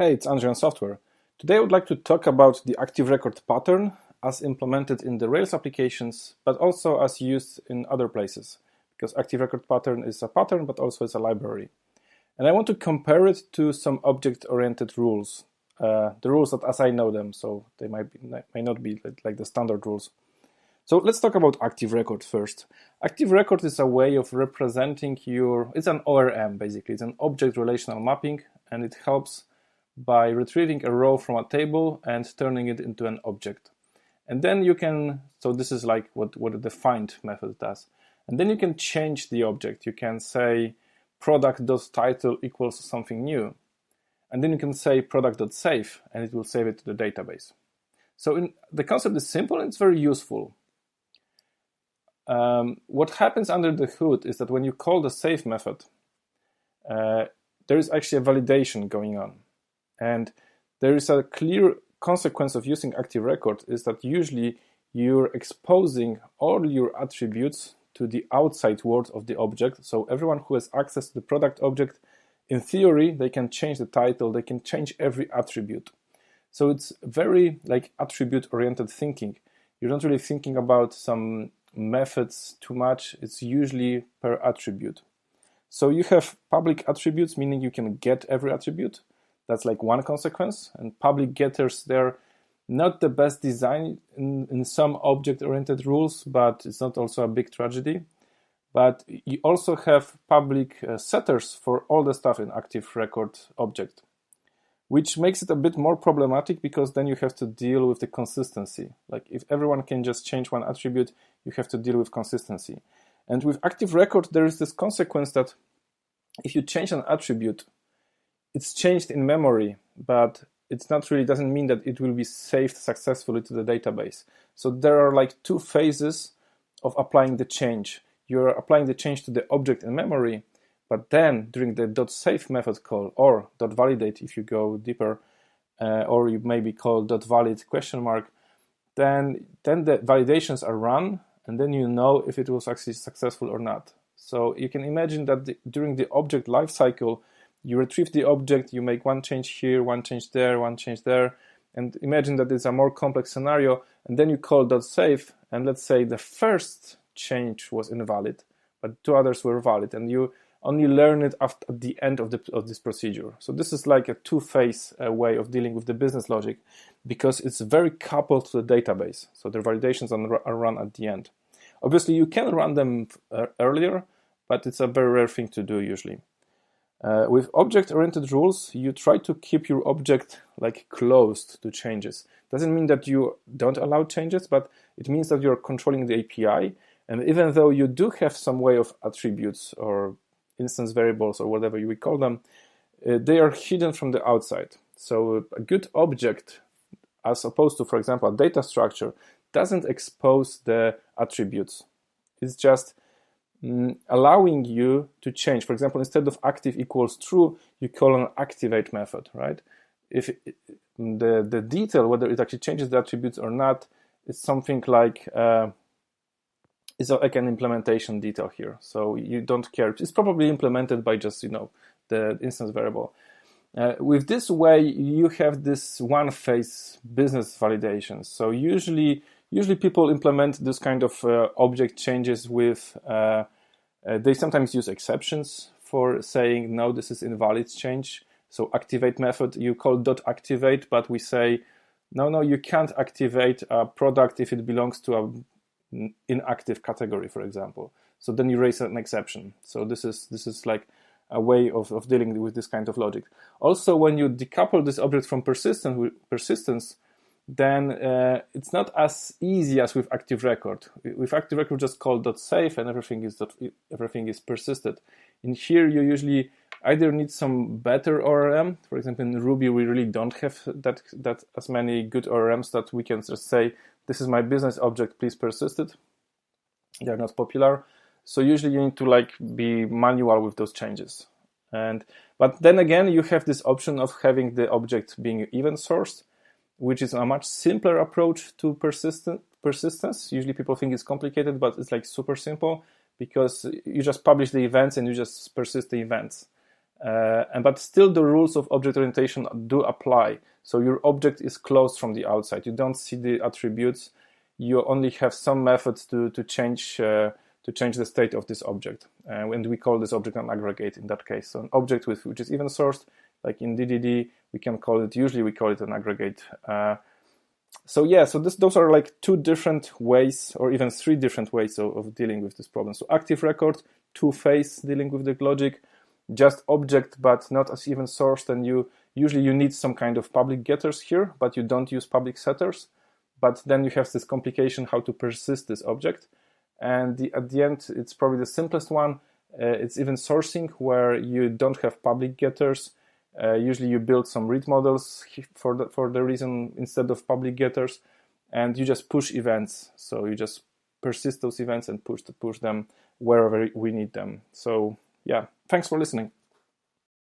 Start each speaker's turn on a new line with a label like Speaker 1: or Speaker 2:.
Speaker 1: Hey, it's Andrzej on Software. Today I would like to talk about the ActiveRecord pattern as implemented in the Rails applications, but also as used in other places, because ActiveRecord pattern is a pattern, but also it's a library. And I want to compare it to some object-oriented rules, the rules that as I know them, so they may not be like the standard rules. So let's talk about ActiveRecord first. ActiveRecord is a way of representing it's an ORM basically, it's an object relational mapping, and it helps by retrieving a row from a table and turning it into an object. And then you can, so this is like what the find method does. And then you can change the object. You can say product.title equals something new. And then you can say product.save, and it will save it to the database. So the concept is simple and it's very useful. What happens under the hood is that when you call the save method, there is actually a validation going on. And there is a clear consequence of using ActiveRecord is that usually you're exposing all your attributes to the outside world of the object. So everyone who has access to the product object, in theory, they can change the title, they can change every attribute. So it's very like attribute-oriented thinking. You're not really thinking about some methods too much. It's usually per attribute. So you have public attributes, meaning you can get every attribute. That's like one consequence, and public getters, they're not the best design in some object-oriented rules, but it's not also a big tragedy. But you also have public setters for all the stuff in ActiveRecord object, which makes it a bit more problematic because then you have to deal with the consistency. Like if everyone can just change one attribute, you have to deal with consistency. And with ActiveRecord, there is this consequence that if you change an attribute, it's changed in memory, but it's not really doesn't mean that it will be saved successfully to the database. So there are like two phases of applying the change. You're applying the change to the object in memory, but then during the .save method call or .validate if you go deeper, or you maybe call .valid ? Then the validations are run, and then you know if it was actually successful or not. So you can imagine that during the object lifecycle, you retrieve the object, you make one change here, one change there, one change there, and imagine that it's a more complex scenario, and then you call .save, and let's say the first change was invalid, but two others were valid, and you only learn it at the end of this procedure. So this is like a two-phase way of dealing with the business logic, because it's very coupled to the database, so the validations are run at the end. Obviously, you can run them earlier, but it's a very rare thing to do usually. With object-oriented rules, you try to keep your object like closed to changes. Doesn't mean that you don't allow changes, but it means that you're controlling the API. And even though you do have some way of attributes or instance variables or whatever you would call them, they are hidden from the outside. So a good object, as opposed to, for example, a data structure, doesn't expose the attributes. It's just allowing you to change. For example, instead of active equals true, you call an activate method, right? If the detail, whether it actually changes the attributes or not, is something like is like an implementation detail here. So you don't care. It's probably implemented by just the instance variable. With this way, you have this one-phase business validation. So usually people implement this kind of object changes with, they sometimes use exceptions for saying, no, this is invalid change. So activate method, you call .activate, but we say, no, you can't activate a product if it belongs to an inactive category, for example. So then you raise an exception. So this is like a way of dealing with this kind of logic. Also, when you decouple this object from persistence, then it's not as easy as with ActiveRecord. With ActiveRecord, just call .save and everything is persisted. In here, you usually either need some better ORM. For example, in Ruby, we really don't have that as many good ORMs that we can just say, this is my business object, please persist it. They're not popular. So usually you need to be manual with those changes. But then again, you have this option of having the object being event sourced, which is a much simpler approach to persistence. Usually people think it's complicated, but it's like super simple because you just publish the events and you just persist the events. But still the rules of object orientation do apply. So your object is closed from the outside. You don't see the attributes. You only have some methods to change the state of this object. And we call this object an aggregate in that case. So an object which is even sourced, like in DDD, usually we call it an aggregate. So those are like two different ways, or even three different ways of dealing with this problem. So ActiveRecord, two-phase dealing with the logic, just object but not as even sourced, and usually you need some kind of public getters here, but you don't use public setters. But then you have this complication how to persist this object. And at the end, it's probably the simplest one. It's even sourcing, where you don't have public getters. Usually you build some read models for the reason instead of public getters, and you just push events. So you just persist those events and push them wherever we need them. So yeah, thanks for listening.